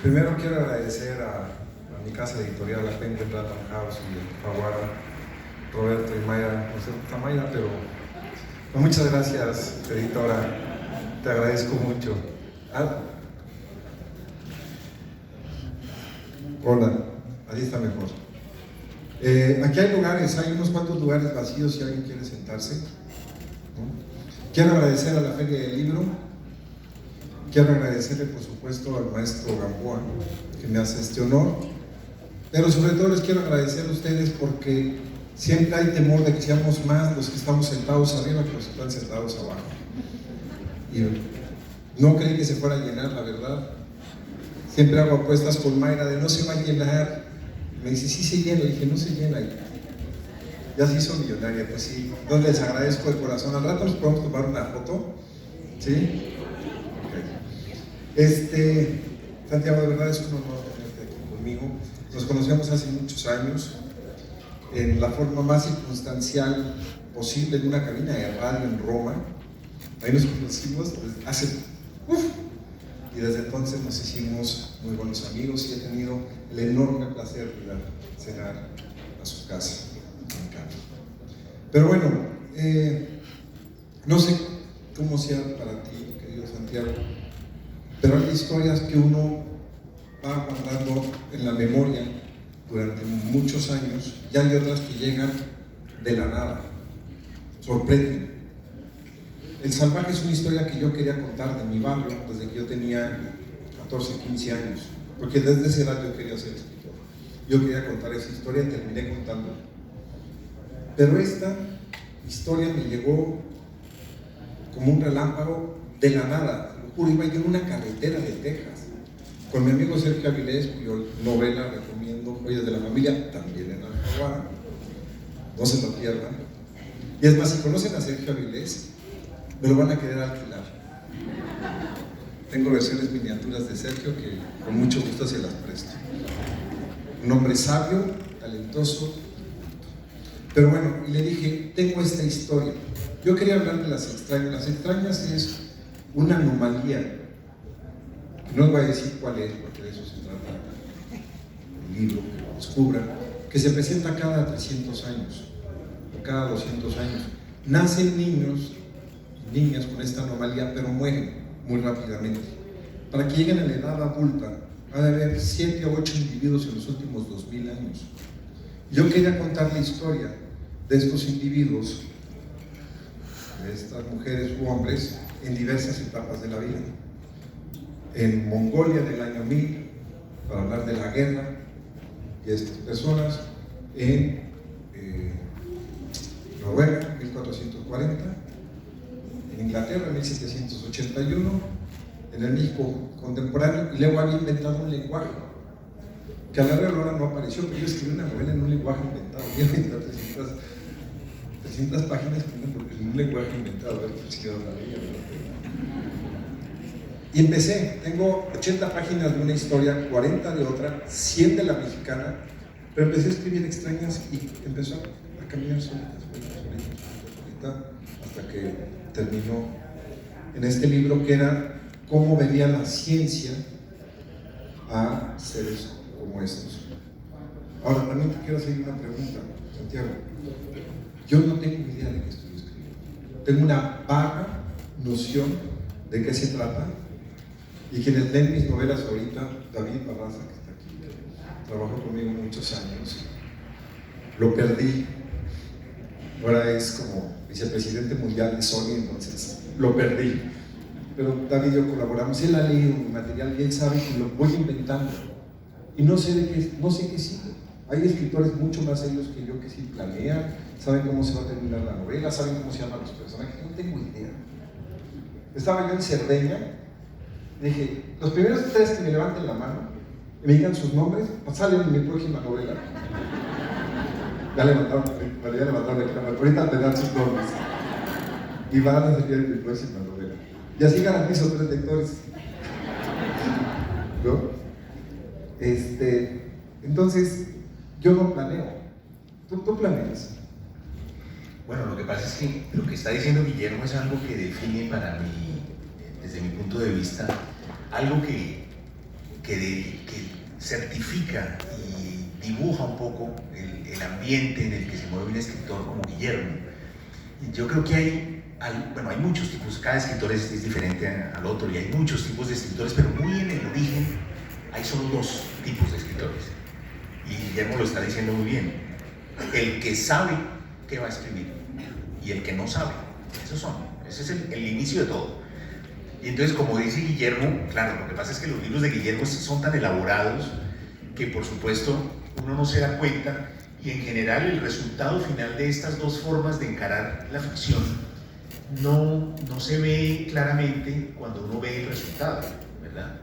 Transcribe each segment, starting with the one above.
Primero quiero agradecer a mi casa editorial, a Penguin Random House y a Faguara, Roberto y Mayra, no sé, está Mayra, pero pues muchas gracias, editora, te agradezco mucho. Hola, ahí está mejor. Aquí hay lugares, hay unos cuantos lugares vacíos si alguien quiere sentarse, ¿no? Quiero agradecer a la Feria del Libro, quiero agradecerle por supuesto al maestro Gamboa que me hace este honor, pero sobre todo les quiero agradecer a ustedes porque siempre hay temor de que seamos más los que estamos sentados arriba que los que están sentados abajo. Y no creí que se fuera a llenar, la verdad. Siempre hago apuestas con Mayra de no se va a llenar. Me dice, sí se llena. Le dije, no se llena. Ya se hizo millonaria, pues sí. Entonces les agradezco de corazón. Al rato nos podemos tomar una foto. ¿Sí? Okay. Santiago, de verdad es un honor tenerte aquí conmigo. Nos conocemos hace muchos años, en la forma más circunstancial posible, en una cabina de radio en Roma. Ahí nos conocimos y desde entonces nos hicimos muy buenos amigos y he tenido el enorme placer de ir a cenar a su casa. Me encanta. Pero bueno, no sé cómo sea para ti, querido Santiago, pero hay historias que uno va guardando en la memoria durante muchos años y hay otras que llegan de la nada, sorprenden. El Salvaje es una historia que yo quería contar de mi barrio desde que yo tenía 14, 15 años, porque desde esa edad yo quería ser escritor. Yo quería contar esa historia y terminé contándola. Pero esta historia me llegó como un relámpago de la nada. Lo juro, iba yo en una carretera de Texas con mi amigo Sergio Avilés, cuyo novela recomiendo, Joyas de la Familia, también en Alfaguara. No se lo pierdan. Y es más, si conocen a Sergio Avilés, me lo van a querer alquilar. Tengo versiones miniaturas de Sergio que con mucho gusto se las presto. Un hombre sabio, talentoso. Pero bueno, y le dije, tengo esta historia. Yo quería hablar de Las Extrañas. Las Extrañas es una anomalía. No les voy a decir cuál es, porque de eso se trata el libro, que lo descubran, que se presenta cada 300 años, o cada 200 años. Nacen niños y niñas con esta anomalía, pero mueren muy rápidamente. Para que lleguen a la edad adulta, ha de haber 7 o 8 individuos en los últimos 2000 años. Yo quería contar la historia de estos individuos, de estas mujeres u hombres, en diversas etapas de la vida. En Mongolia del año 1000, para hablar de la guerra y estas personas, en Noruega, 1440, en Inglaterra, 1781, en el México contemporáneo, y luego había inventado un lenguaje que a la hora no apareció, pero yo escribí una novela en un lenguaje inventado, y he 300 páginas en un lenguaje inventado, a ver si quedó la ley, y empecé, tengo 80 páginas de una historia, 40 de otra, 100 de la mexicana, pero empecé a escribir Extrañas y empezó a caminar solita, hasta que terminó en este libro que era cómo venía la ciencia a seres como estos. Ahora, también te quiero hacer una pregunta, Santiago. Yo no tengo idea de qué estoy escribiendo. Tengo una vaga noción de qué se trata. Y quienes leen mis novelas ahorita, David Barraza, que está aquí, que trabajó conmigo muchos años, lo perdí. Ahora es como vicepresidente mundial de Sony, entonces lo perdí. Pero David y yo colaboramos, él ha leído mi material y él sabe que lo voy inventando. Y no sé qué sigue. Hay escritores mucho más serios que yo que sí planean, saben cómo se va a terminar la novela, saben cómo se llaman los personajes. No tengo idea. Estaba yo en Cerdeña. Dije, los primeros 3 que me levanten la mano y me digan sus nombres, salen en mi próxima novela. Ya levantaron la cámara, ahorita te dan sus nombres. Y van a salir en mi próxima novela. Y así garantizo 3 lectores. ¿No? Entonces, yo no planeo. ¿Tú planeas? Bueno, lo que pasa es que lo que está diciendo Guillermo es algo que define para mí, desde mi punto de vista, algo que que certifica y dibuja un poco el ambiente en el que se mueve un escritor como Guillermo. Y yo creo que hay muchos tipos, cada escritor es diferente al otro y hay muchos tipos de escritores, pero muy en el origen hay solo dos tipos de escritores. Y Guillermo lo está diciendo muy bien: el que sabe qué va a escribir y el que no sabe. Ese es el inicio de todo. Y entonces, como dice Guillermo, claro, lo que pasa es que los libros de Guillermo son tan elaborados que por supuesto uno no se da cuenta, y en general el resultado final de estas dos formas de encarar la ficción no se ve claramente cuando uno ve el resultado, ¿verdad?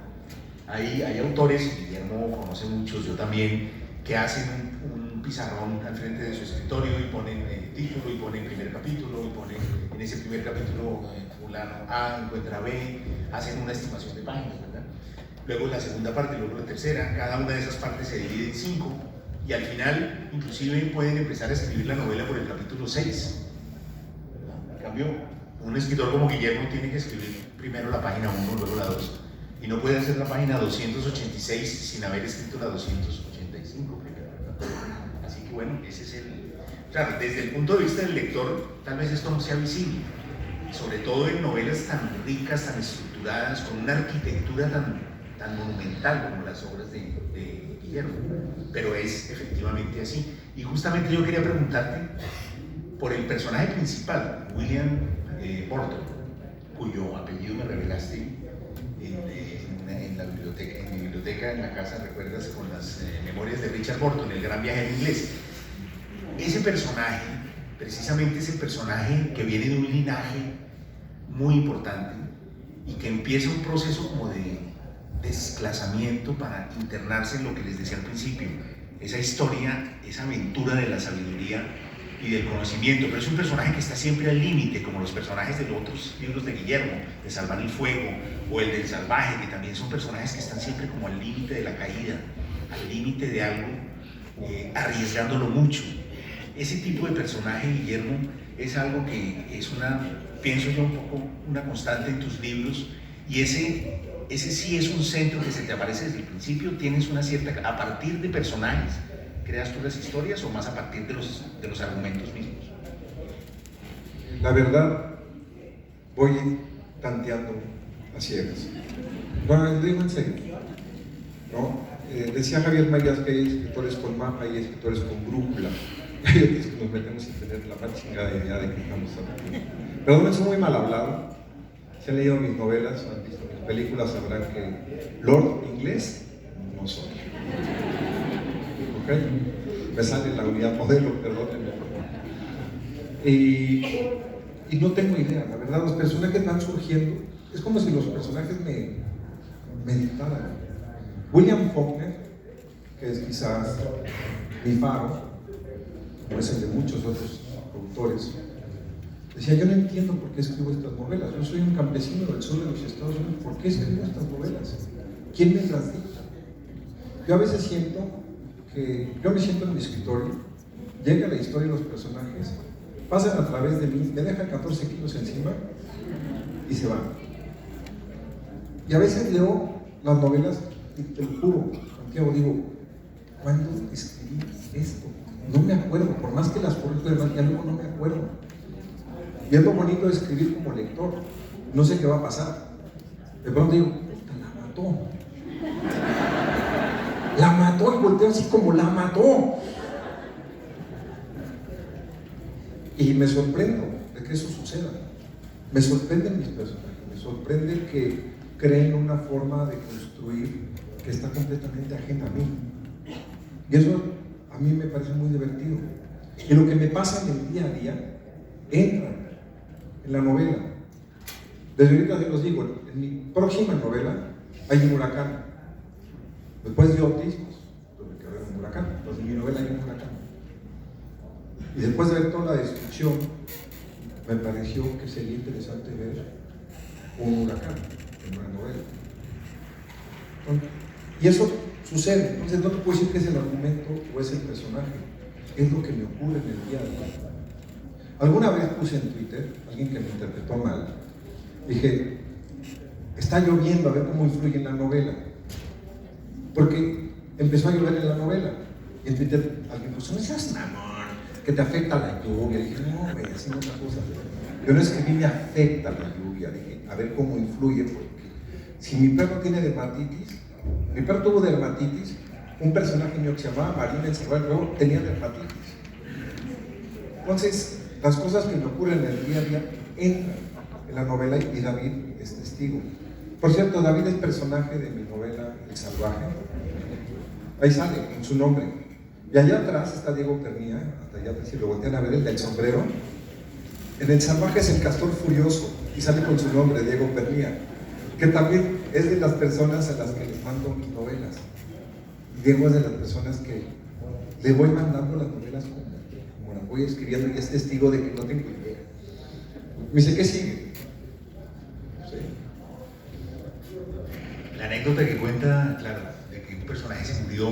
Hay autores, Guillermo conoce muchos, yo también, que hacen un pizarrón al frente de su escritorio y ponen el título y ponen primer capítulo y ponen en ese primer capítulo fulano A encuentra B, hacen una estimación de páginas, ¿verdad? Luego la segunda parte, luego la tercera, cada una de esas partes se divide en 5 y al final inclusive pueden empezar a escribir la novela por el capítulo 6, ¿verdad? En cambio, un escritor como Guillermo tiene que escribir primero la página 1, luego la 2, y no puede hacer la página 286 sin haber escrito la 285 primero, ¿verdad? Así que bueno, ese es claro, desde el punto de vista del lector, tal vez esto no sea visible, sobre todo en novelas tan ricas, tan estructuradas, con una arquitectura tan monumental como las obras de Guillermo, pero es efectivamente así. Y justamente yo quería preguntarte por el personaje principal, William Burton, cuyo apellido me revelaste en la biblioteca, en mi biblioteca en la casa, recuerdas, con las memorias de Richard Burton, el gran viaje en inglés. Ese personaje, precisamente ese personaje que viene de un linaje muy importante y que empieza un proceso como de desplazamiento para internarse en lo que les decía al principio, esa historia, esa aventura de la sabiduría y del conocimiento, pero es un personaje que está siempre al límite, como los personajes de los otros libros de Guillermo, de Salvar el Fuego o el del Salvaje, que también son personajes que están siempre como al límite de la caída, al límite de algo, arriesgándolo mucho. Ese tipo de personaje, Guillermo, es algo que es pienso yo, un poco una constante en tus libros, y ese sí es un centro que se te aparece desde el principio. Tienes una cierta, a partir de personajes, ¿creas tú las historias o más a partir de los argumentos mismos? La verdad, voy tanteando a ciegas. No, lo digo en serio. ¿No? Decía Javier Mayas que hay escritores con mapa y escritores con brújula. Hay otros que nos metemos sin tener la más chingada idea de que estamos hablando. Pero no soy muy mal hablado. Si han leído mis novelas, han visto mis películas, sabrán que Lord inglés no soy. ¿Ok? Me sale la unidad modelo, perdónenme. Y no tengo idea, la verdad, los personajes van surgiendo. Es como si los personajes me dictaran. William Faulkner, que es quizás mi faro, como es el de muchos otros autores, decía: yo no entiendo por qué escribo estas novelas. Yo soy un campesino del sur de los Estados Unidos. ¿Por qué escribo estas novelas? ¿Quién me las dicta? Yo a veces siento que yo me siento en mi escritorio, llega la historia y los personajes pasan a través de mí, me dejan 14 kilos encima y se van. Y a veces leo las novelas y te lo juro, Santiago, digo: ¿cuándo escribí esto? No me acuerdo, por más que las corrijo de más, ya luego no me acuerdo. Y es lo bonito de escribir como lector, no sé qué va a pasar. De pronto digo: puta, la mató. La mató, y volteo así como: la mató. Y me sorprendo de que eso suceda. Me sorprenden mis personajes, me sorprende que creen una forma de construir que está completamente ajena a mí. Y eso a mí me parece muy divertido. Y lo que me pasa en el día a día entra en la novela. Desde ahorita se los digo, en mi próxima novela hay un huracán. Después de Otis, pues tuve que haber un huracán. Entonces en mi novela hay un huracán. Y después de ver toda la destrucción, me pareció que sería interesante ver un huracán en una novela. Y eso sucede. Entonces no te puedo decir que es el argumento o es el personaje. Es lo que me ocurre en el día a día. Alguna vez puse en Twitter, alguien que me interpretó mal, dije: está lloviendo, a ver cómo influye en la novela. porque empezó a llover en la novela. Y en Twitter alguien puso, no seas mamón, que te afecta la lluvia. Y dije, no, güey, así no es la cosa. Yo no escribí me afecta la lluvia, dije, a ver cómo influye, porque si mi perro tiene dermatitis, mi perro tuvo dermatitis, un personaje mío que se llamaba Marina encerrado en huevo tenía dermatitis. Entonces, las cosas que me ocurren en el día a día entran en la novela y David es testigo. Por cierto, David es personaje de mi novela El Salvaje. Ahí sale, con su nombre. Y allá atrás está Diego Pernía, hasta allá atrás, si lo voltean a ver, el del sombrero. En El Salvaje es el castor furioso y sale con su nombre, Diego Pernía, que también es de las personas a las que les mando mis novelas. Y Diego es de las personas que le voy mandando las novelas como las voy escribiendo, y es testigo de que no tengo idea. Me dice, ¿qué sigue? Sí. La anécdota que cuenta, claro, de que un personaje se murió,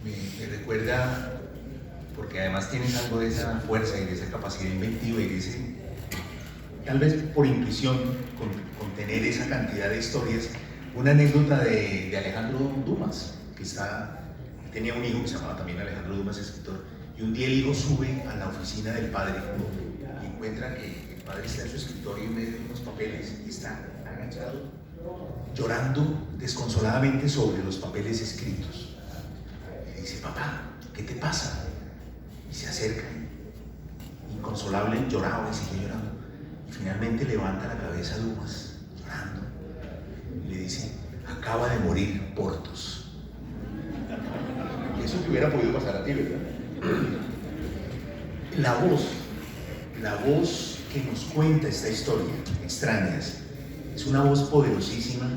me recuerda, porque además tienes algo de esa fuerza y de esa capacidad inventiva y de ese, tal vez por intuición, con tener esa cantidad de historias, una anécdota de Alejandro Dumas, que tenía un hijo que se llamaba también Alejandro Dumas, escritor, y un día el hijo sube a la oficina del padre y encuentra que el padre está en su escritorio en medio de unos papeles y está agachado, llorando desconsoladamente sobre los papeles escritos. Y dice, papá, ¿qué te pasa? Y se acerca, inconsolable, lloraba y sigue llorando. Y finalmente levanta la cabeza Dumas, llorando, y le dice, acaba de morir Portos. Eso te hubiera podido pasar a ti, ¿verdad? La voz que nos cuenta esta historia, Extrañas, es una voz poderosísima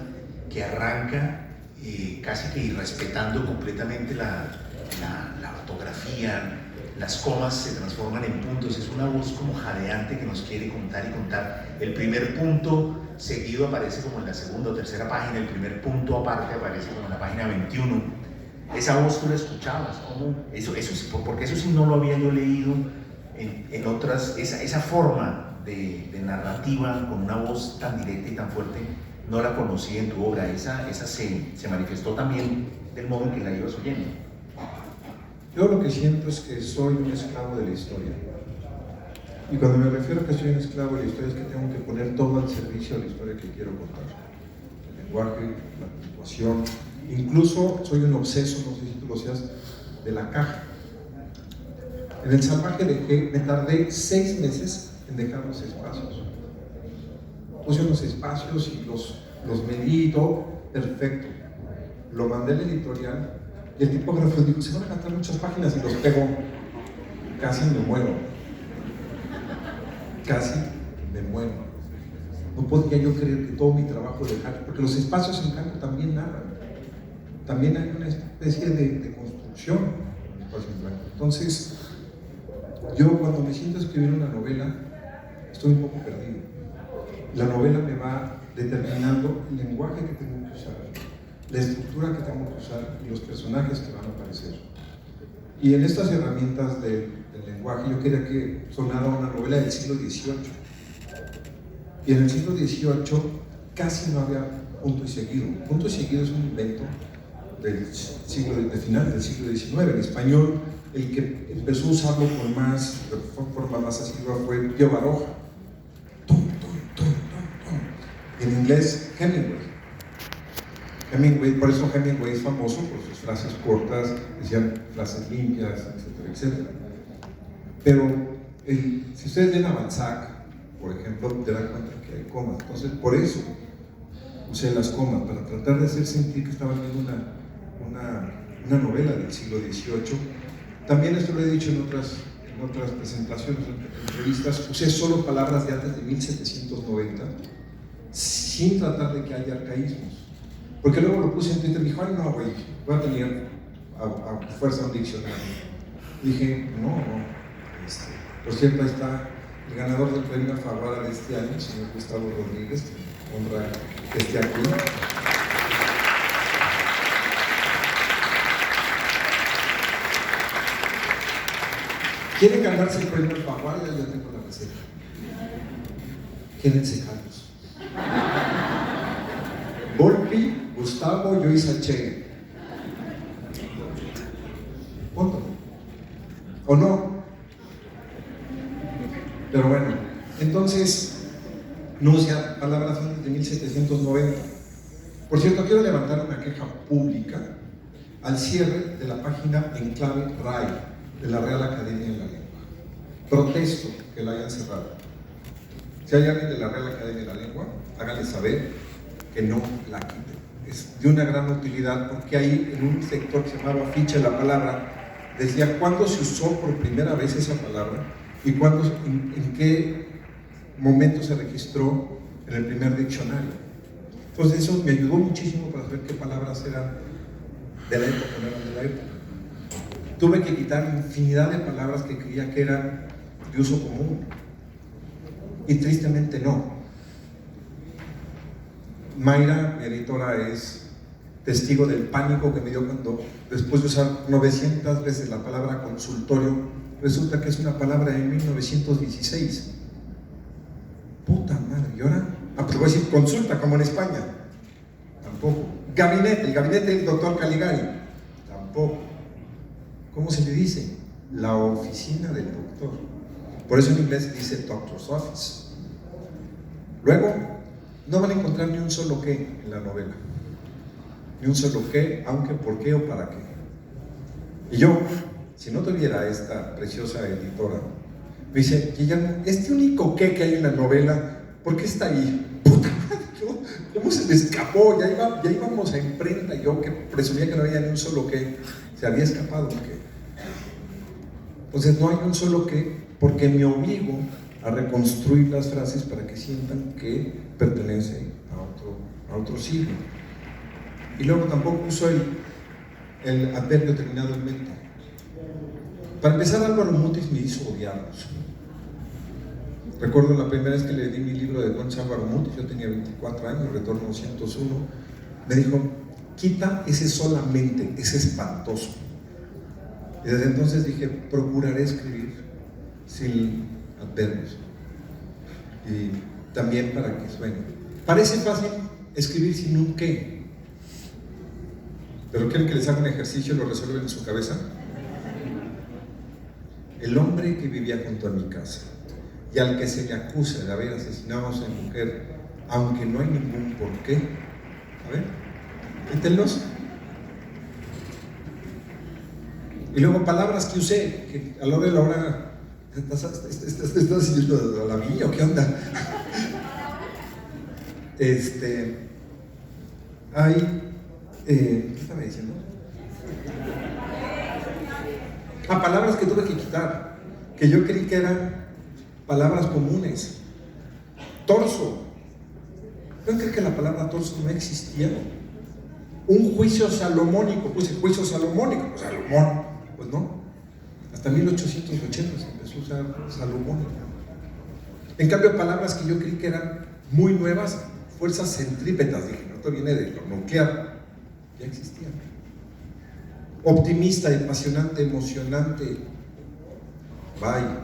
que arranca casi que irrespetando completamente la ortografía. Las comas se transforman en puntos, es una voz como jadeante que nos quiere contar y contar. El primer punto seguido aparece como en la segunda o tercera página, el primer punto aparte aparece como en la página 21. Esa voz tú la escuchabas, ¿cómo? Eso sí, porque eso sí no lo había yo leído en otras, esa forma de narrativa con una voz tan directa y tan fuerte, no la conocí en tu obra. Esa se manifestó también del modo en que la ibas oyendo. Yo lo que siento es que soy un esclavo de la historia. Y cuando me refiero a que soy un esclavo de la historia, es que tengo que poner todo al servicio de la historia que quiero contar. El lenguaje, la puntuación, incluso soy un obseso, no sé si tú lo seas, de la caja. En El Salvaje me tardé 6 meses en dejar los espacios. Puse unos espacios y los medí y todo, perfecto. Lo mandé al editorial y el tipógrafo dijo, se van a gastar muchas páginas, y los pegó. Casi me muero. Casi me muero. No podía yo creer que todo mi trabajo dejar, porque los espacios en blanco también narran. También hay una especie de construcción en el espacio en blanco. Entonces, yo cuando me siento a escribir una novela, estoy un poco perdido. La novela me va determinando el lenguaje que tengo que usar, la estructura que tengo que usar y los personajes que van a aparecer. Y en estas herramientas del lenguaje yo quería que sonara una novela del siglo XVIII. Y en el siglo XVIII casi no había punto y seguido. Punto y seguido es un invento del final del siglo XIX. En español, el que empezó a usarlo de forma más asidua fue Pío Baroja. En inglés, Hemingway, por eso Hemingway es famoso por sus frases cortas, decían frases limpias, etcétera, etcétera. Pero si ustedes ven a Balzac, por ejemplo, te dan cuenta que hay comas. Entonces, por eso usé las comas, para tratar de hacer sentir que estaba viendo una novela del siglo XVIII. También esto lo he dicho en otras presentaciones, en entrevistas, usé solo palabras de antes de 1790, sin tratar de que haya arcaísmos. Porque luego lo puse en Twitter y dijo, ay no, güey, voy a tener a fuerza un diccionario. Y dije, no. Por cierto, ahí está el ganador del premio Alfaguara de este año, el señor Gustavo Rodríguez, que honra que esté aquí. ¿Quieren ganarse el premio Alfaguara? Ya tengo la receta. Quédense callos. Volpi, Gustavo, yo y Sacheri. no usa palabras antes de 1790. Por cierto, quiero levantar una queja pública al cierre de la página en clave RAI de la Real Academia de la Lengua. Protesto que la hayan cerrado. Si hay alguien de la Real Academia de la Lengua, háganle saber que no la quiten. Es de una gran utilidad, porque ahí en un sector que se llamaba ficha de la palabra decía cuándo se usó por primera vez esa palabra y cuándo, en qué momento se registró en el primer diccionario. Entonces eso me ayudó muchísimo para saber qué palabras eran de la época, no eran de la época. Tuve que quitar infinidad de palabras que creía que eran de uso común, y tristemente no. Mayra, mi editora, es testigo del pánico que me dio cuando, después de usar 900 veces la palabra consultorio, resulta que es una palabra de 1916. Puta madre, ¿y ahora? Ah, pues voy a decir consulta, como en España. Tampoco. Gabinete, el gabinete del doctor Caligari. Tampoco. ¿Cómo se le dice? La oficina del doctor. Por eso en inglés se dice doctor's office. Luego, no van a encontrar ni un solo qué en la novela. Ni un solo qué, aunque, por qué o para qué. Y yo, si no tuviera esta preciosa editora, me dice, Guillermo, este único qué que hay en la novela, ¿por qué está ahí? Puta madre, ¿cómo se me escapó? Ya íbamos a imprenta, yo que presumía que no había ni un solo qué, se había escapado un qué. Entonces no hay un solo qué, porque me obligo a reconstruir las frases para que sientan que pertenecen a otro siglo. Y luego tampoco uso el adverbio terminado en mente. Para empezar, Álvaro Mutis me hizo odiarlos. Recuerdo la primera vez que le di mi libro de Don Álvaro Mutis, yo tenía 24 años, Retorno 201, me dijo, quita ese solamente, es espantoso. Y desde entonces dije, procuraré escribir sin adverbios. Y también para que suene. Parece fácil escribir sin un qué, pero ¿quieren que les haga un ejercicio y lo resuelven en su cabeza? El hombre que vivía junto a mi casa y al que se le acusa de haber asesinado a su mujer, aunque no hay ningún porqué, a ver, quítenlos. Y luego palabras que usé, que a la hora de la hora, ¿estás siguiendo a la villa o qué onda? ¿qué estaba diciendo? Palabras que tuve que quitar, que yo creí que eran palabras comunes. Torso. ¿No creen que la palabra torso no existía? Un juicio salomónico, puse juicio salomónico, pues Salomón, pues no. Hasta 1880 se empezó a usar salomónico. En cambio, palabras que yo creí que eran muy nuevas, fuerzas centrípetas, dije, no, esto viene de lo nuclear, ya existían. Optimista, apasionante, emocionante, vaya.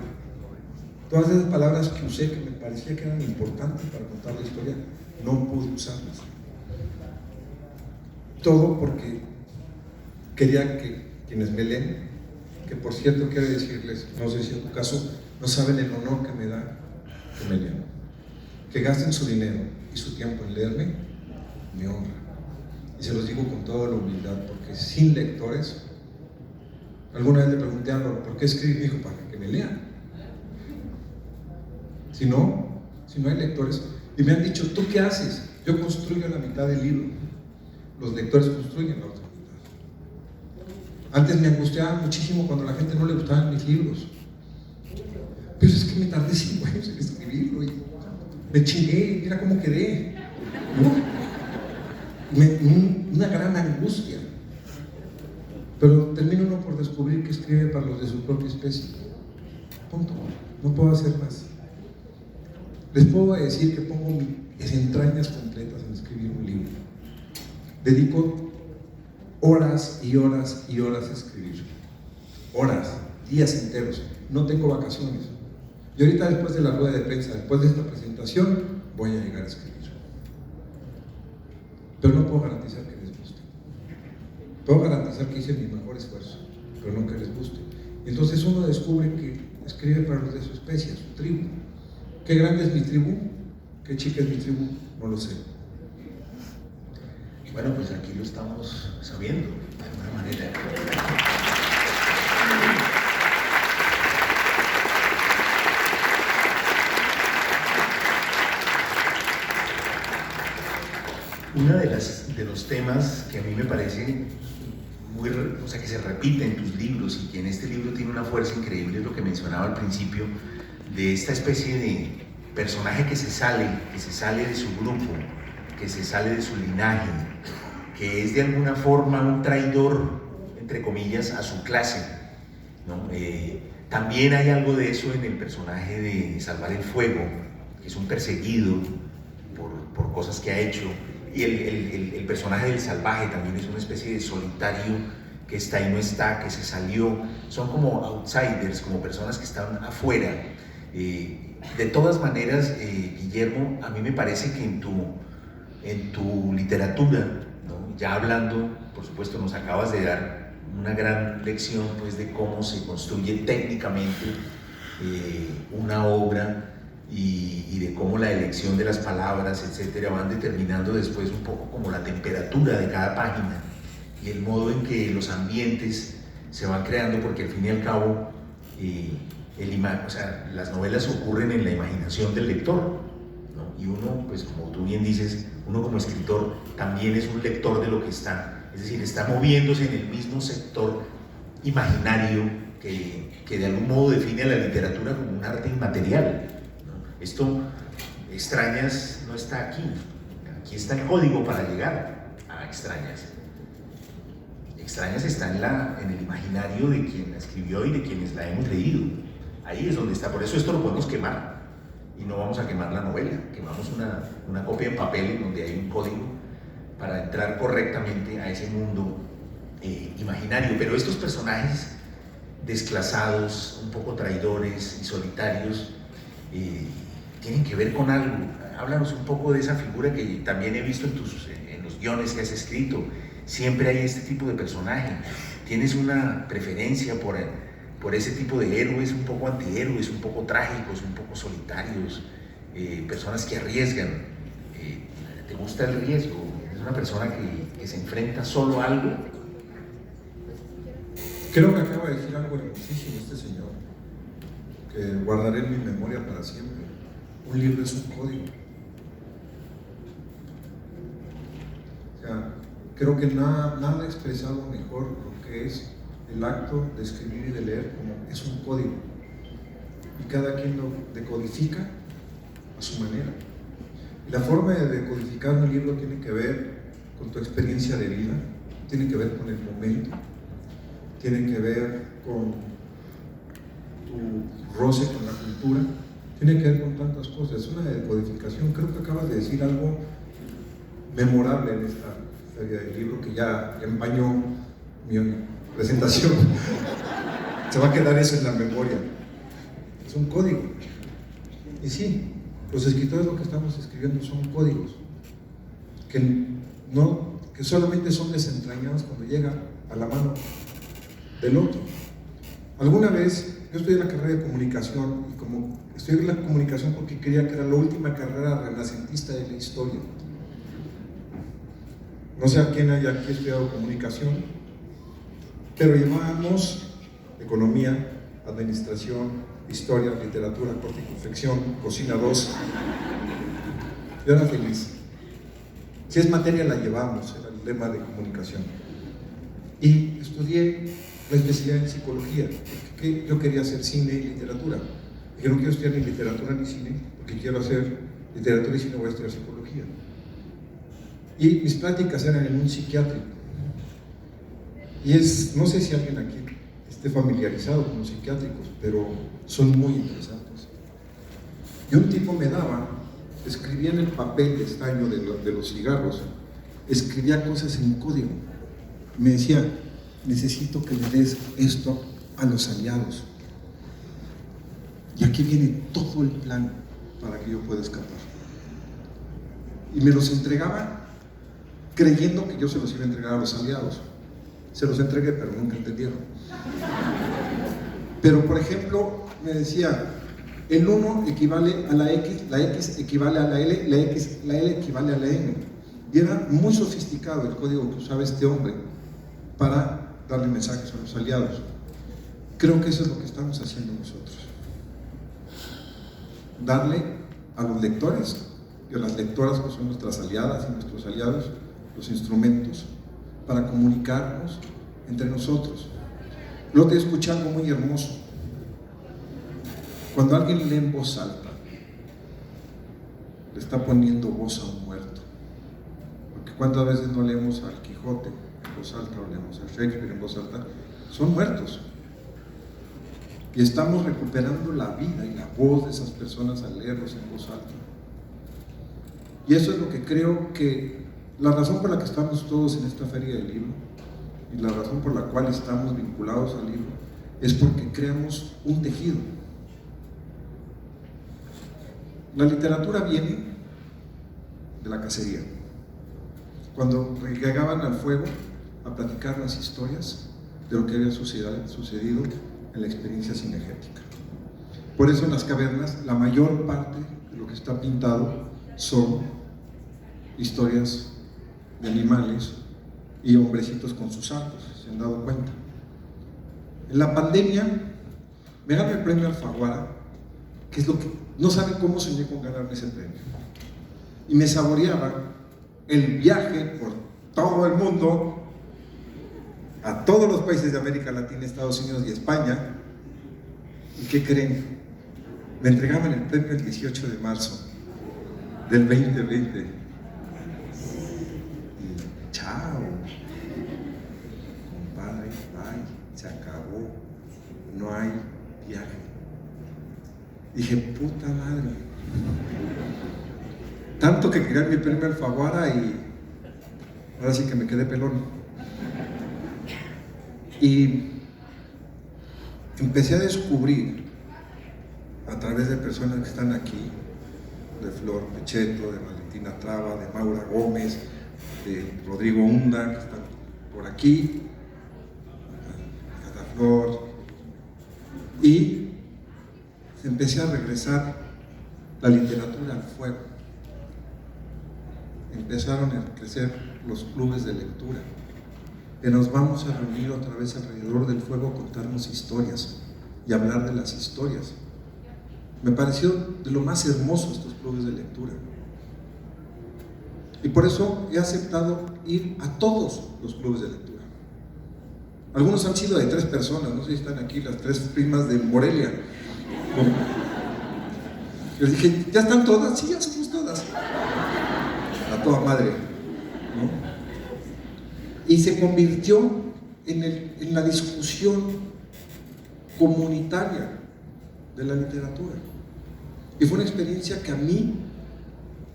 Todas esas palabras que usé que me parecía que eran importantes para contar la historia, no pude usarlas. Todo porque quería que quienes me leen, que por cierto quiero decirles, no sé si en tu caso, no saben el honor que me da que me lean, que gasten su dinero y su tiempo en leerme, me honra. Y se los digo con toda la humildad, porque sin lectores, alguna vez le pregunté a Álvaro, ¿por qué escribir? Me dijo, para que me lean. Si no hay lectores, y me han dicho, ¿tú qué haces? Yo construyo la mitad del libro, los lectores construyen la otra mitad. Antes me angustiaba muchísimo cuando a la gente no le gustaban mis libros, pero es que me tardé 5 años en escribirlo y me chingué, mira cómo quedé, ¿no? Una gran angustia, pero termino uno por descubrir que escribe para los de su propia especie, punto, no puedo hacer más. Les puedo decir que pongo mis entrañas completas en escribir un libro, dedico horas y horas y horas a escribir, horas, días enteros, no tengo vacaciones. Y ahorita, después de la rueda de prensa, después de esta presentación, voy a llegar a escribir. Pero no puedo garantizar que les guste. Puedo garantizar que hice mi mejor esfuerzo, pero no que les guste. Entonces uno descubre que escribe para los de su especie, su tribu. Qué grande es mi tribu, ¿Qué chica es mi tribu? No lo sé. Bueno, pues aquí lo estamos sabiendo, de alguna manera. Uno de los temas que a mí me parece o sea, que se repite en tus libros y que en este libro tiene una fuerza increíble es lo que mencionaba al principio, de esta especie de personaje que se sale de su grupo, que se sale de su linaje, que es de alguna forma un traidor, entre comillas, a su clase, ¿no? También hay algo de eso en el personaje de Salvar el Fuego, que es un perseguido por cosas que ha hecho, y el personaje del salvaje también es una especie de solitario que está y no está, que se salió. Son como outsiders, como personas que están afuera. De todas maneras, Guillermo, a mí me parece que en tu literatura, ¿no? Ya hablando, por supuesto, nos acabas de dar una gran lección, pues, de cómo se construye técnicamente una obra y de cómo la elección de las palabras, etcétera, van determinando después un poco como la temperatura de cada página y el modo en que los ambientes se van creando, porque al fin y al cabo o sea, las novelas ocurren en la imaginación del lector, ¿no? Y uno, pues como tú bien dices, uno como escritor también es un lector de lo que está, es decir, está moviéndose en el mismo sector imaginario que de algún modo define a la literatura como un arte inmaterial, ¿no? Esto, Extrañas, no está aquí. Aquí está el código para llegar a Extrañas. Extrañas está en el imaginario de quien la escribió y de quienes la hemos leído. Ahí es donde está. Por eso esto lo podemos quemar. Y no vamos a quemar la novela. Quemamos una copia en papel en donde hay un código para entrar correctamente a ese mundo imaginario. Pero estos personajes desclasados, un poco traidores y solitarios, tienen que ver con algo. Háblanos un poco de esa figura que también he visto en los guiones que has escrito. Siempre hay este tipo de personaje. ¿Tienes una preferencia por ese tipo de héroes, un poco antihéroes, un poco trágicos, un poco solitarios, personas que arriesgan? ¿Te gusta el riesgo? ¿Es una persona que se enfrenta solo a algo? Creo que acaba de decir algo hermosísimo este señor, que guardaré en mi memoria para siempre. Un libro es un código. O sea, creo que nada ha expresado mejor lo que es el acto de escribir y de leer, como es un código. Y cada quien lo decodifica a su manera. Y la forma de decodificar un libro tiene que ver con tu experiencia de vida, tiene que ver con el momento, tiene que ver con tu roce con la cultura, tiene que ver con tantas cosas. Es una decodificación. Creo que acabas de decir algo memorable en esta feria del libro que ya empañó mi presentación. Se va a quedar eso en la memoria. Es un código. Y sí, los escritores lo que estamos escribiendo son códigos que solamente son desentrañados cuando llega a la mano del otro. Alguna vez yo estudié la carrera de comunicación y como estudié la comunicación porque creía que era la última carrera renacentista de la historia. No sé a quién haya aquí estudiado comunicación, pero llevábamos economía, administración, historia, literatura, corte y confección, cocina 2. Yo era feliz. Si es materia la llevamos, era el lema de comunicación. Y estudié la especialidad en psicología, porque yo quería hacer cine y literatura. Y yo no quiero estudiar ni literatura ni cine, porque quiero hacer literatura y cine, voy a estudiar psicología. Y mis prácticas eran en un psiquiátrico. Y no sé si alguien aquí esté familiarizado con los psiquiátricos, pero son muy interesantes. Y un tipo me daba, escribía en el papel de estaño de los cigarros, escribía cosas en código. Me decía, necesito que le des esto a los aliados. Y aquí viene todo el plan para que yo pueda escapar. Y me los entregaba creyendo que yo se los iba a entregar a los aliados. Se los entregué, pero nunca entendieron. Pero, por ejemplo, me decía, El 1 equivale a la X equivale a la L, la L equivale a la M. Y era muy sofisticado el código que usaba este hombre para darle mensajes a los aliados. Creo que eso es lo que estamos haciendo nosotros. Darle a los lectores y a las lectoras, que son nuestras aliadas y nuestros aliados, los instrumentos para comunicarnos entre nosotros. Lo que escuché algo muy hermoso. Cuando alguien lee en voz alta, le está poniendo voz a un muerto. Porque cuántas veces no leemos al Quijote en voz alta o leemos a Shakespeare en voz alta, son muertos. Y estamos recuperando la vida y la voz de esas personas al leerlos en voz alta. Y eso es lo que creo que la razón por la que estamos todos en esta feria del libro y la razón por la cual estamos vinculados al libro es porque creamos un tejido. La literatura viene de la cacería. Cuando llegaban al fuego a platicar las historias de lo que había sucedido en la experiencia cinegética. Por eso en las cavernas la mayor parte de lo que está pintado son historias de animales y hombrecitos con sus arcos, ¿se han dado cuenta? En la pandemia me ganó el premio Alfaguara, que es lo que no saben cómo soñé con ganarme ese premio. Y me saboreaba el viaje por todo el mundo, a todos los países de América Latina, Estados Unidos y España. ¿Y qué creen? Me entregaban el premio el 18 de marzo del 2020. Y chao, compadre, bye, se acabó, no hay viaje. Dije, puta madre, tanto que quería mi premio Alfaguara y ahora sí que me quedé pelón. Y empecé a descubrir a través de personas que están aquí, de Flor Pecheto, de Valentina Traba, de Maura Gómez, de Rodrigo Hunda, que están por aquí, Cata Flor, y empecé a regresar la literatura al fuego. Empezaron a crecer los clubes de lectura, que nos vamos a reunir otra vez alrededor del fuego a contarnos historias y hablar de las historias. Me pareció de lo más hermoso estos clubes de lectura. Y por eso he aceptado ir a todos los clubes de lectura. Algunos han sido de 3 personas, no sé si están aquí las 3 primas de Morelia. Les dije, ¿ya están todas? Sí, ya somos todas. A toda madre, ¿no? Y se convirtió en la discusión comunitaria de la literatura. Y fue una experiencia que a mí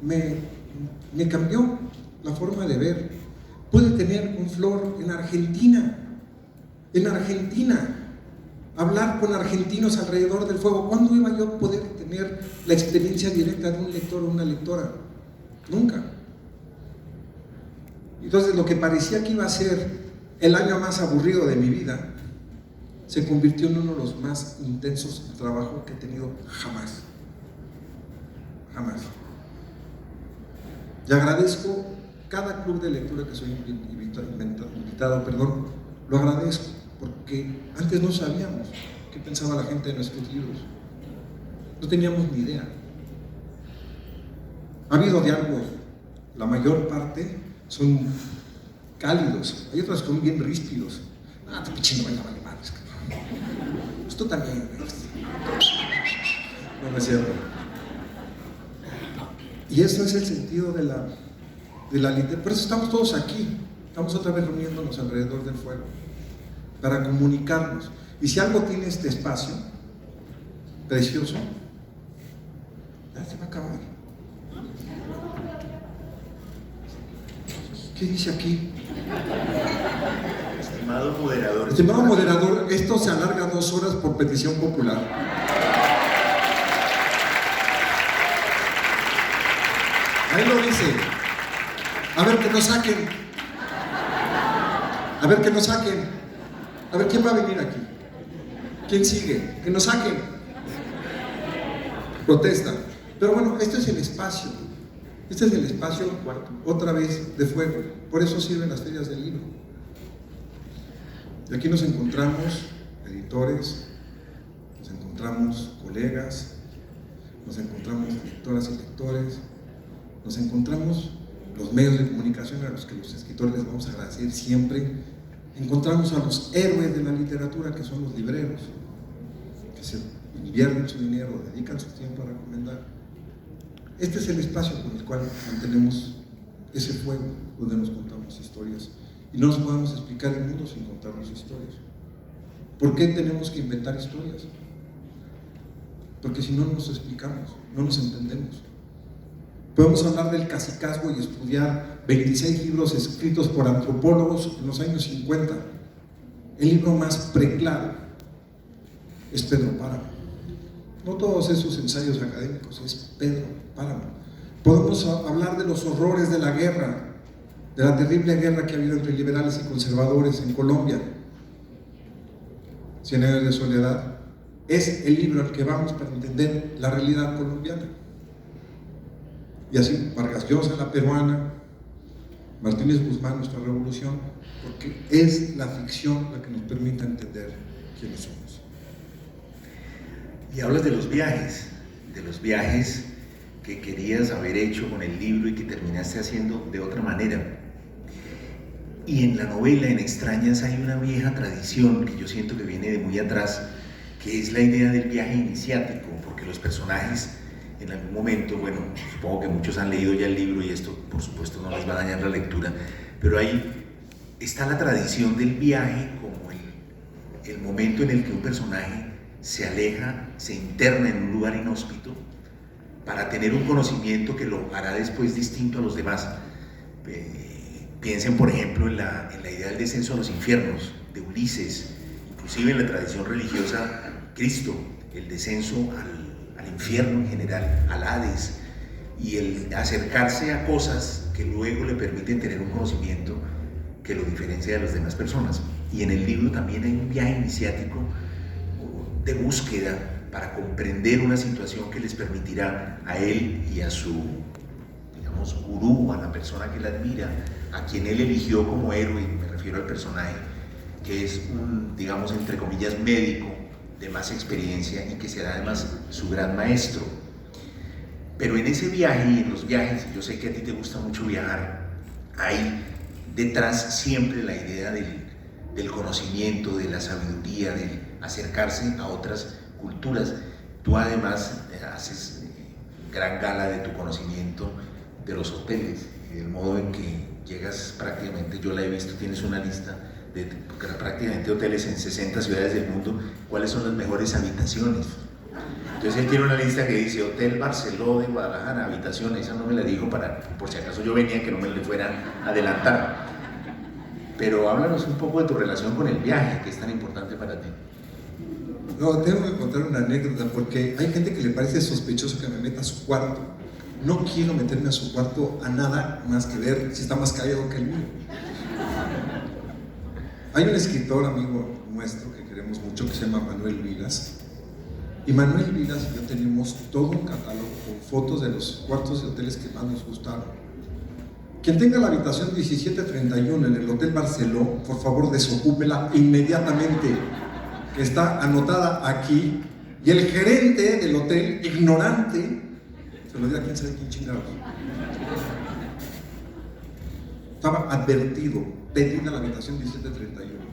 me cambió la forma de ver. Pude tener un Flor en Argentina, hablar con argentinos alrededor del fuego. ¿Cuándo iba yo a poder tener la experiencia directa de un lector o una lectora? Nunca. Entonces lo que parecía que iba a ser el año más aburrido de mi vida se convirtió en uno de los más intensos de trabajo que he tenido jamás. Y agradezco cada club de lectura que soy invitado, lo agradezco, porque antes no sabíamos qué pensaba la gente de nuestros libros. No teníamos ni idea. Ha habido diálogos, la mayor parte son cálidos, hay otros que son bien ríspidos. Ah, tu pinche novela vale madres. Pues tú también. No es cierto. Y eso es el sentido de la literatura. Por eso estamos todos aquí. Estamos otra vez reuniéndonos alrededor del fuego para comunicarnos. Y si algo tiene este espacio precioso, ya se va a acabar. ¿Qué dice aquí? Estimado moderador. Estimado moderador, esto se alarga 2 horas por petición popular. Ahí lo dice. A ver que nos saquen. A ver que nos saquen. A ver quién va a venir aquí. ¿Quién sigue? Que nos saquen. protesta. Pero bueno, este es el espacio otra vez de fuego. Por eso sirven las ferias del libro. Y aquí nos encontramos editores, nos encontramos colegas, nos encontramos lectoras y lectores, nos encontramos los medios de comunicación a los que los escritores les vamos a agradecer siempre. Encontramos a los héroes de la literatura, que son los libreros, que se invierten su dinero, dedican su tiempo a recomendar. Este es el espacio con el cual mantenemos ese fuego, donde nos contamos historias. Y no nos podemos explicar el mundo sin contarnos historias. ¿Por qué tenemos que inventar historias? Porque si no nos explicamos, no nos entendemos. Podemos hablar del cacicazgo y estudiar 26 libros escritos por antropólogos en los años 50. El libro más preclaro es Pedro Páramo. No todos esos ensayos académicos, es Pedro Páramo. Podemos hablar de los horrores de la guerra, de la terrible guerra que ha habido entre liberales y conservadores en Colombia. 100 años de soledad es el libro al que vamos para entender la realidad colombiana. Y así, Vargas Llosa, la peruana, Martínez Guzmán, nuestra revolución, porque es la ficción la que nos permite entender quiénes somos. Y hablas de los viajes que querías haber hecho con el libro y que terminaste haciendo de otra manera. Y en la novela, en Extrañas, hay una vieja tradición que yo siento que viene de muy atrás, que es la idea del viaje iniciático, porque los personajes en algún momento, bueno, supongo que muchos han leído ya el libro y esto por supuesto no les va a dañar la lectura, pero ahí está la tradición del viaje como el momento en el que un personaje se aleja, se interna en un lugar inhóspito para tener un conocimiento que lo hará después distinto a los demás. Piensen por ejemplo en la idea del descenso a los infiernos de Ulises, inclusive en la tradición religiosa Cristo, el descenso al infierno en general, al Hades, y el acercarse a cosas que luego le permiten tener un conocimiento que lo diferencia de las demás personas. Y en el libro también hay un viaje iniciático de búsqueda para comprender una situación que les permitirá a él y a su, digamos, gurú, a la persona que él admira, a quien él eligió como héroe, me refiero al personaje, que es un, digamos, entre comillas, médico de más experiencia y que será además su gran maestro. Pero en ese viaje y en los viajes, yo sé que a ti te gusta mucho viajar, hay detrás siempre la idea del conocimiento, de la sabiduría, del acercarse a otras culturas. Tú además haces gran gala de tu conocimiento de los hoteles y del modo en que llegas prácticamente, yo la he visto, tienes una lista de prácticamente hoteles en 60 ciudades del mundo, cuáles son las mejores habitaciones. Entonces él tiene una lista que dice Hotel Barceló de Guadalajara, habitaciones, esa no me la dijo por si acaso yo venía, que no me le fuera a adelantar. Pero háblanos un poco de tu relación con el viaje, que es tan importante para ti. No, tengo que contar una anécdota, porque hay gente que le parece sospechoso que me meta a su cuarto. No quiero meterme a su cuarto a nada más que ver si está más callado que el mío. Hay un escritor amigo nuestro que queremos mucho que se llama Manuel Vilas, y Manuel Vilas y yo tenemos todo un catálogo con fotos de los cuartos de hoteles que más nos gustaron. Quien tenga la habitación 1731 en el Hotel Barceló, por favor desocúpela inmediatamente, que está anotada aquí, y el gerente del hotel, ignorante, se lo diga a quién sabe quién chingados, estaba advertido, pedida la habitación 1731.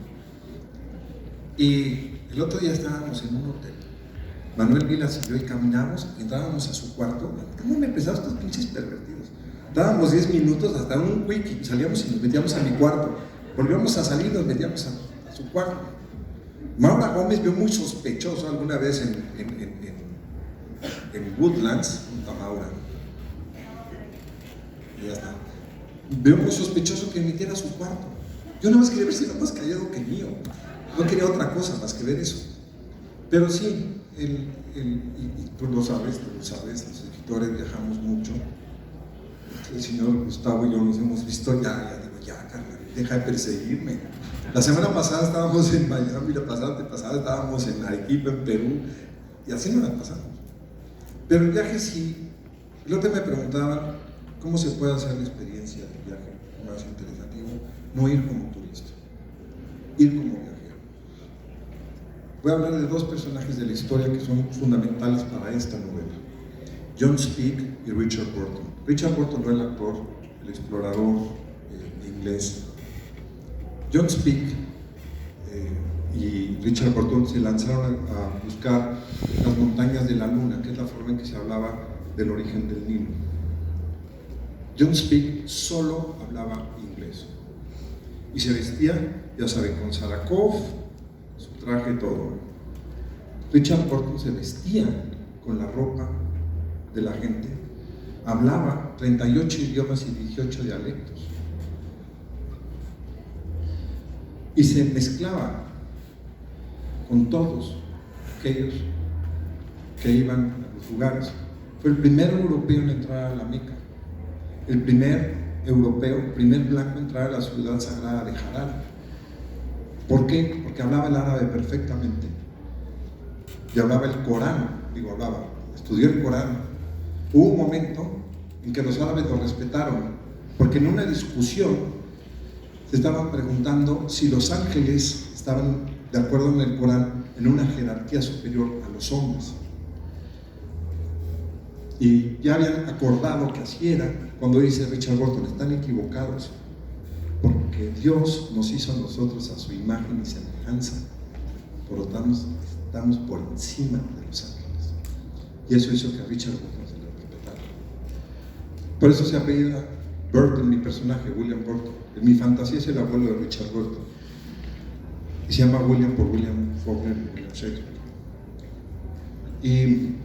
Y el otro día estábamos en un hotel, Manuel Vilas y yo, y caminamos, entrábamos a su cuarto. ¿Cómo me empezaron estos pinches pervertidos? Dábamos 10 minutos hasta un wiki, salíamos y nos metíamos a mi cuarto, volvíamos a salir y nos metíamos a su cuarto. Maura Gómez vio muy sospechoso alguna vez en Woodlands, junto a Maura, y ya está. Veo muy sospechoso que metiera a su cuarto. Yo nada más quería ver si era más callado que el mío. No quería otra cosa más que ver eso. Pero sí, y tú lo sabes, los escritores viajamos mucho. El señor Gustavo y yo nos hemos visto ya digo, ya, carnal, deja de perseguirme. La semana pasada estábamos en Miami, la pasada estábamos en Arequipa, en Perú, y así nos la pasamos. Pero el viaje sí. El otro me preguntaban cómo se puede hacer la experiencia del viaje más interesante. Digo, no ir como turista, ir como viajero. Voy a hablar de dos personajes de la historia que son fundamentales para esta novela: John Speake y Richard Burton. Richard Burton no el actor, el explorador inglés. John Speake y Richard Burton se lanzaron a buscar las montañas de la luna, que es la forma en que se hablaba del origen del Nilo. John Speake solo hablaba inglés y se vestía, ya saben, con Sarakov, su traje, todo. Richard Burton se vestía con la ropa de la gente, hablaba 38 idiomas y 18 dialectos y se mezclaba con todos aquellos que iban a los lugares. Fue el primer europeo en entrar a la Meca, el primer europeo, primer blanco en entrar a la ciudad sagrada de Harar. ¿Por qué? Porque hablaba el árabe perfectamente y hablaba el Corán, estudió el Corán. Hubo un momento en que los árabes lo respetaron, porque en una discusión se estaban preguntando si los ángeles estaban, de acuerdo en el Corán, en una jerarquía superior a los hombres. Y ya habían acordado que así era, cuando dice Richard Burton: están equivocados, porque Dios nos hizo a nosotros a su imagen y semejanza, por lo tanto estamos por encima de los ángeles. Y eso hizo que a Richard Burton se le respetara. Por eso se apellida Burton, mi personaje, William Burton. En mi fantasía es el abuelo de Richard Burton. Y se llama William por William Faulkner y William Shakespeare. Y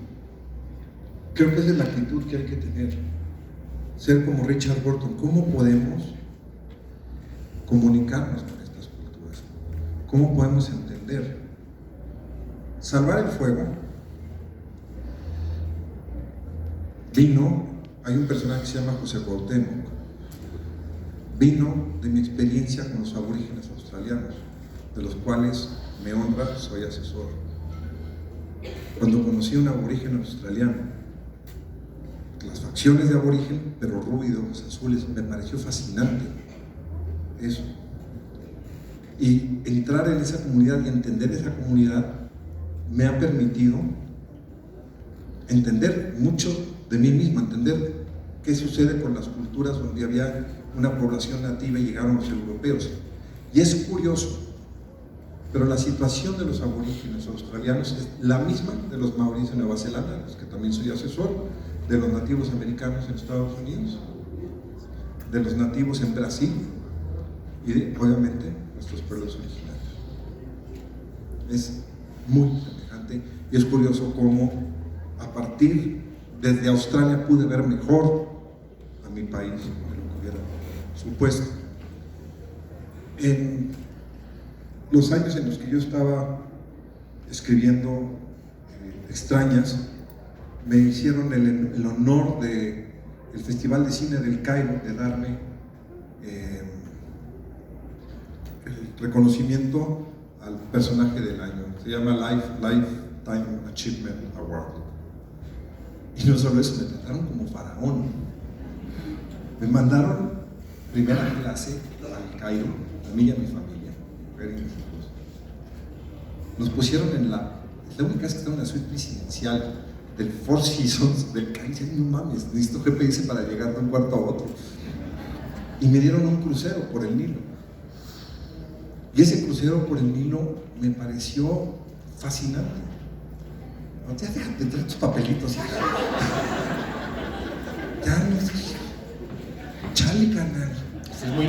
creo que esa es la actitud que hay que tener. Ser como Richard Burton. ¿Cómo podemos comunicarnos con estas culturas? ¿Cómo podemos entender? Salvar el fuego vino, hay un personaje que se llama José Cuauhtémoc, vino de mi experiencia con los aborígenes australianos, de los cuales me honra, soy asesor. Cuando conocí a un aborigen australiano, las facciones de aborigen, pero rubios, azules, me pareció fascinante eso. Y entrar en esa comunidad y entender esa comunidad me ha permitido entender mucho de mí mismo, entender qué sucede con las culturas donde había una población nativa y llegaron los europeos. Y es curioso, pero la situación de los aborígenes australianos es la misma de los maoríes en Nueva Zelanda, los que también soy asesor, de los nativos americanos en Estados Unidos, de los nativos en Brasil y de, obviamente, nuestros pueblos originarios. Es muy semejante y es curioso cómo a partir desde Australia pude ver mejor a mi país de lo que hubiera supuesto. En los años en los que yo estaba escribiendo Extrañas, me hicieron el honor del Festival de Cine del Cairo de darme el reconocimiento al personaje del año. Se llama Lifetime Achievement Award. Y no solo eso, me trataron como faraón. Me mandaron primera clase al Cairo, a mí y a mi familia, mujer y mis hijos. Nos pusieron en la única vez que estaba en la suite presidencial del Four Seasons del Cairo. No mames, necesito GPS para llegar de un cuarto a otro. Y me dieron un crucero por el Nilo. Y ese crucero por el Nilo me pareció fascinante. No, ya déjate de traer tus papelitos, hija. Ya no sé. Chale, canal.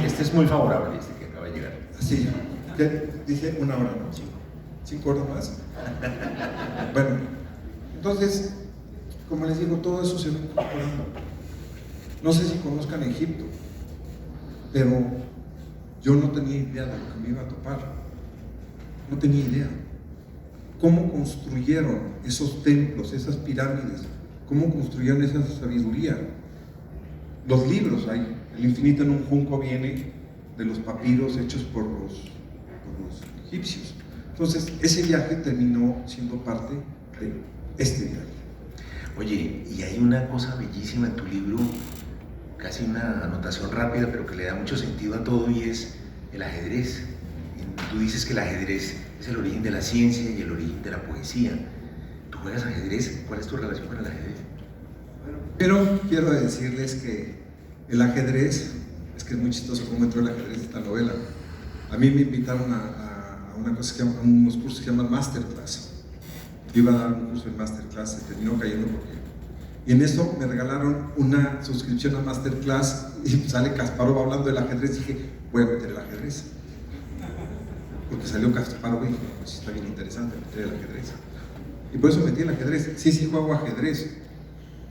Este es muy favorable, este que acaba de llegar. Así, ¿qué? Dice 1 hora, ¿no? 5 horas más. Bueno, entonces, como les digo, todo eso se va incorporando. No sé si conozcan Egipto, pero yo no tenía idea de lo que me iba a topar. No tenía idea. ¿Cómo construyeron esos templos, esas pirámides? ¿Cómo construyeron esa sabiduría? Los libros hay. El infinito en un junco viene de los papiros hechos por los egipcios. Entonces, ese viaje terminó siendo parte de este viaje. Oye, y hay una cosa bellísima en tu libro, casi una anotación rápida, pero que le da mucho sentido a todo, y es el ajedrez. Y tú dices que el ajedrez es el origen de la ciencia y el origen de la poesía. ¿Tú juegas ajedrez? ¿Cuál es tu relación con el ajedrez? Bueno, pero quiero decirles que el ajedrez, es que es muy chistoso cómo entró el ajedrez en esta novela. A mí me invitaron a una cosa que a unos cursos que se llaman Masterclass. Yo iba a dar un curso en Masterclass, se terminó cayendo porque... Y en eso me regalaron una suscripción a Masterclass y sale Kasparov hablando del ajedrez. Y dije, voy a meter el ajedrez. Porque salió Kasparov y dije, pues está bien interesante meter el ajedrez. Y por eso metí el ajedrez. Sí juego ajedrez.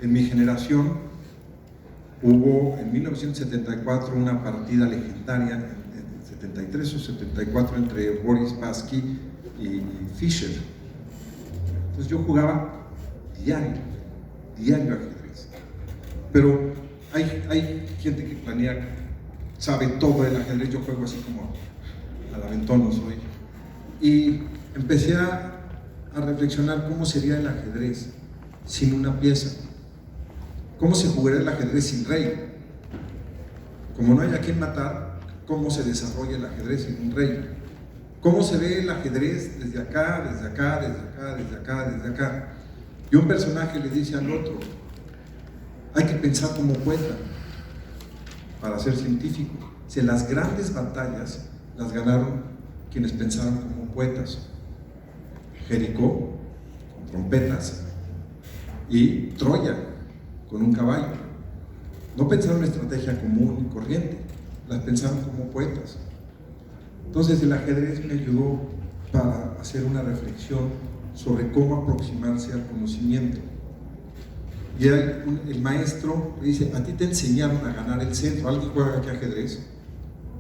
En mi generación hubo en 1974 una partida legendaria, en 73 o 74, entre Boris Spassky y Fischer. Entonces yo jugaba diario ajedrez. Pero hay gente que planea, sabe todo del ajedrez. Yo juego así como al aventón, no soy. Y empecé a reflexionar cómo sería el ajedrez sin una pieza. ¿Cómo se jugaría el ajedrez sin rey? Como no hay a quien matar, ¿cómo se desarrolla el ajedrez sin un rey? ¿Cómo se ve el ajedrez desde acá, desde acá, desde acá, desde acá, desde acá? Y un personaje le dice al otro, hay que pensar como poeta para ser científico. Si las grandes batallas las ganaron quienes pensaron como poetas. Jericó, con trompetas, y Troya, con un caballo. No pensaron en estrategia común y corriente, las pensaron como poetas. Entonces el ajedrez me ayudó para hacer una reflexión sobre cómo aproximarse al conocimiento. Y el maestro le dice, a ti te enseñaron a ganar el centro. ¿Alguien juega aquí ajedrez?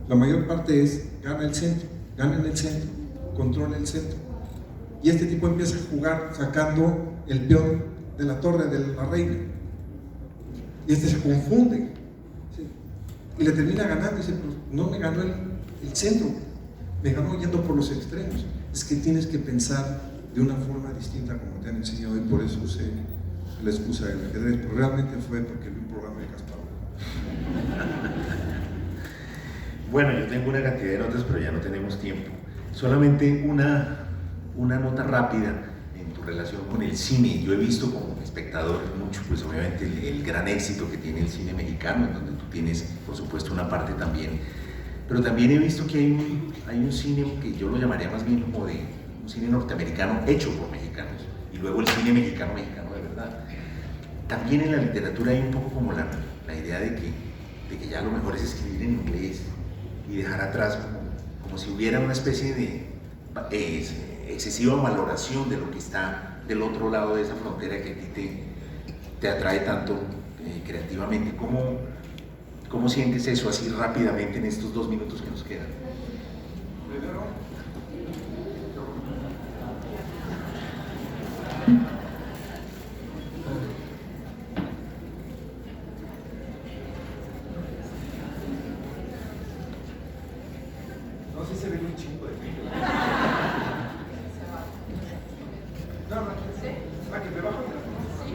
La mayor parte es, gana el centro, gana en el centro, controla el centro. Y este tipo empieza a jugar sacando el peón de la torre de la reina. Y este se confunde, ¿sí? Y le termina ganando y dice, pues no me ganó el centro, me ganó yendo por los extremos. Es que tienes que pensar de una forma distinta como te han enseñado, y por eso usé la excusa del ajedrez, pero realmente fue porque vi un programa de Kasparov. Bueno, yo tengo una cantidad de notas, pero ya no tenemos tiempo. Solamente una nota rápida en tu relación con el cine. Yo he visto como espectador mucho, pues obviamente el gran éxito que tiene el cine mexicano, en donde tú tienes, por supuesto, una parte también. Pero también he visto que hay un cine que yo lo llamaría más bien como de un cine norteamericano hecho por mexicanos, y luego el cine mexicano de verdad. También en la literatura hay un poco como la idea de que ya lo mejor es escribir en inglés y dejar atrás como si hubiera una especie de excesiva valoración de lo que está del otro lado de esa frontera que a ti te atrae tanto creativamente. ¿Cómo sientes eso así rápidamente en estos 2 minutos que nos quedan? No sé si se ve un chingo de ti. No, ¿sí? Ah, que me bajo de la foto. Sí.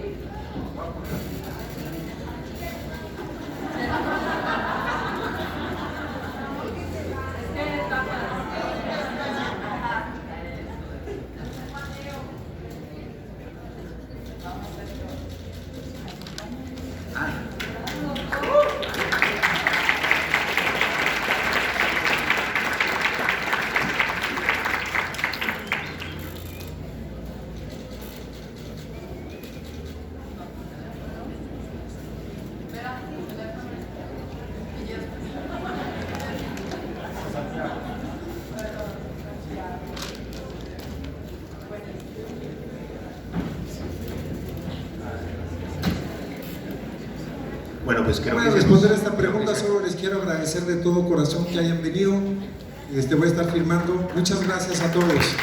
Bueno, pues creo Para que responder a esta pregunta, solo les quiero agradecer de todo corazón que hayan venido. Voy a estar firmando. Muchas gracias a todos.